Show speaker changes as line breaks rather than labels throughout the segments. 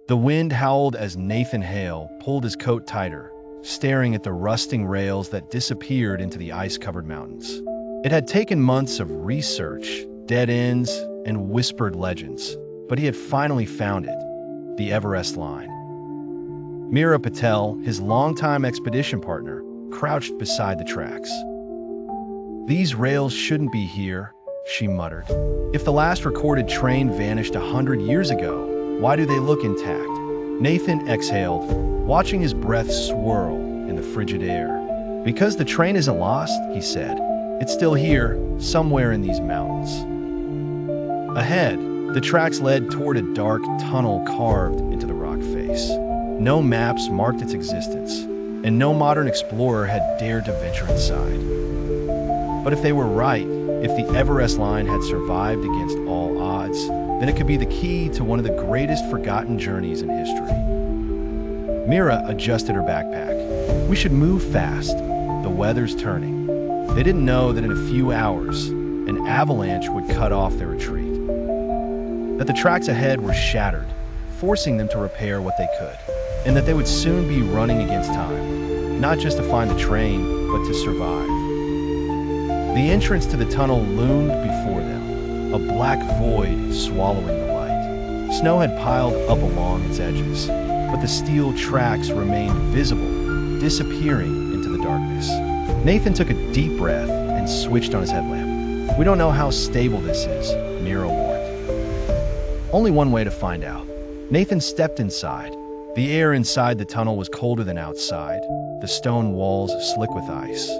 The wind howled as Nathan Hale pulled his coat tighter, staring at the rusting rails that disappeared into the ice-covered mountains. It had taken months of research, dead ends, and whispered legends, but he had finally found it, the Everest Line. Meera Patel, his longtime expedition partner, crouched beside the tracks. "These rails shouldn't be here," she muttered. "If the last recorded train vanished 100 years ago, why do they look intact?" Nathan exhaled, watching his breath swirl in the frigid air. "Because the train isn't lost," he said. "It's still here, somewhere in these mountains." Ahead, the tracks led toward a dark tunnel carved into the rock face. No maps marked its existence, and no modern explorer had dared to venture inside. But if they were right, if the Everest Line had survived against all odds, then it could be the key to one of the greatest forgotten journeys in history. Meera adjusted her backpack. "We should move fast. The weather's turning." They didn't know that in a few hours, an avalanche would cut off their retreat. That the tracks ahead were shattered, forcing them to repair what they could, and that they would soon be running against time, not just to find the train, but to survive. The entrance to the tunnel loomed before them, a black void swallowing the light. Snow had piled up along its edges, but the steel tracks remained visible, disappearing into the darkness. Nathan took a deep breath and switched on his headlamp. "We don't know how stable this is," Meera warned. "Only one way to find out." Nathan stepped inside. The air inside the tunnel was colder than outside, the stone walls slick with ice.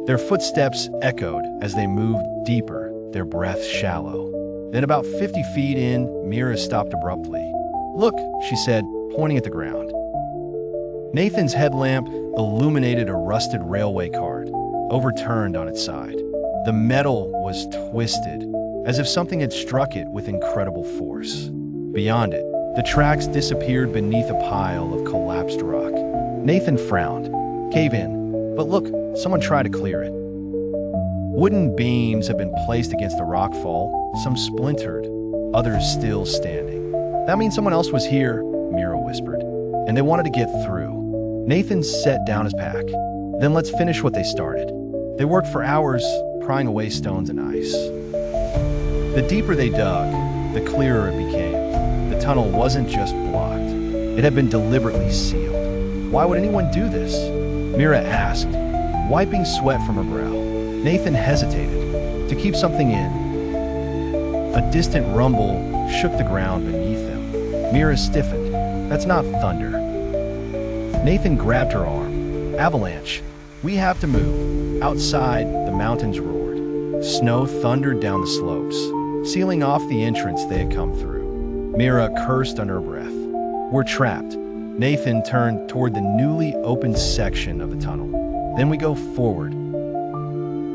Their footsteps echoed as they moved deeper, their breaths shallow. Then about 50 feet in, Meera stopped abruptly. "Look," she said, pointing at the ground. Nathan's headlamp illuminated a rusted railway cart, overturned on its side. The metal was twisted, as if something had struck it with incredible force. Beyond it, the tracks disappeared beneath a pile of collapsed rock. Nathan frowned. "Cave in. But look, someone tried to clear it." Wooden beams had been placed against the rock fall, some splintered, others still standing. "That means someone else was here," Meera whispered, "and they wanted to get through." Nathan set down his pack. "Then let's finish what they started." They worked for hours, prying away stones and ice. The deeper they dug, the clearer it became. The tunnel wasn't just blocked. It had been deliberately sealed. "Why would anyone do this?" Meera asked, wiping sweat from her brow. Nathan hesitated. "To keep something in." A distant rumble shook the ground beneath them. Meera stiffened. "That's not thunder." Nathan grabbed her arm. "Avalanche. We have to move." Outside, the mountains roared. Snow thundered down the slopes, sealing off the entrance they had come through. Meera cursed under her breath. "We're trapped." Nathan turned toward the newly opened section of the tunnel. "Then we go forward."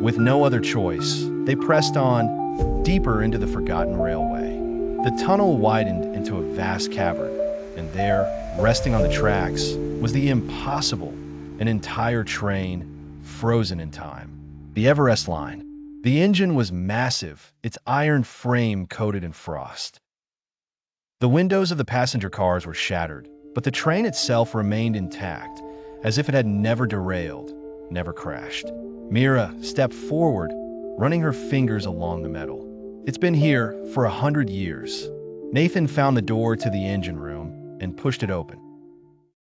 With no other choice, they pressed on, deeper into the forgotten railway. The tunnel widened into a vast cavern, and there, resting on the tracks, was the impossible, an entire train, frozen in time. The Everest Line. The engine was massive, its iron frame coated in frost. The windows of the passenger cars were shattered, but the train itself remained intact, as if it had never derailed, never crashed. Meera stepped forward, running her fingers along the metal. "It's been here for 100 years." Nathan found the door to the engine room and pushed it open.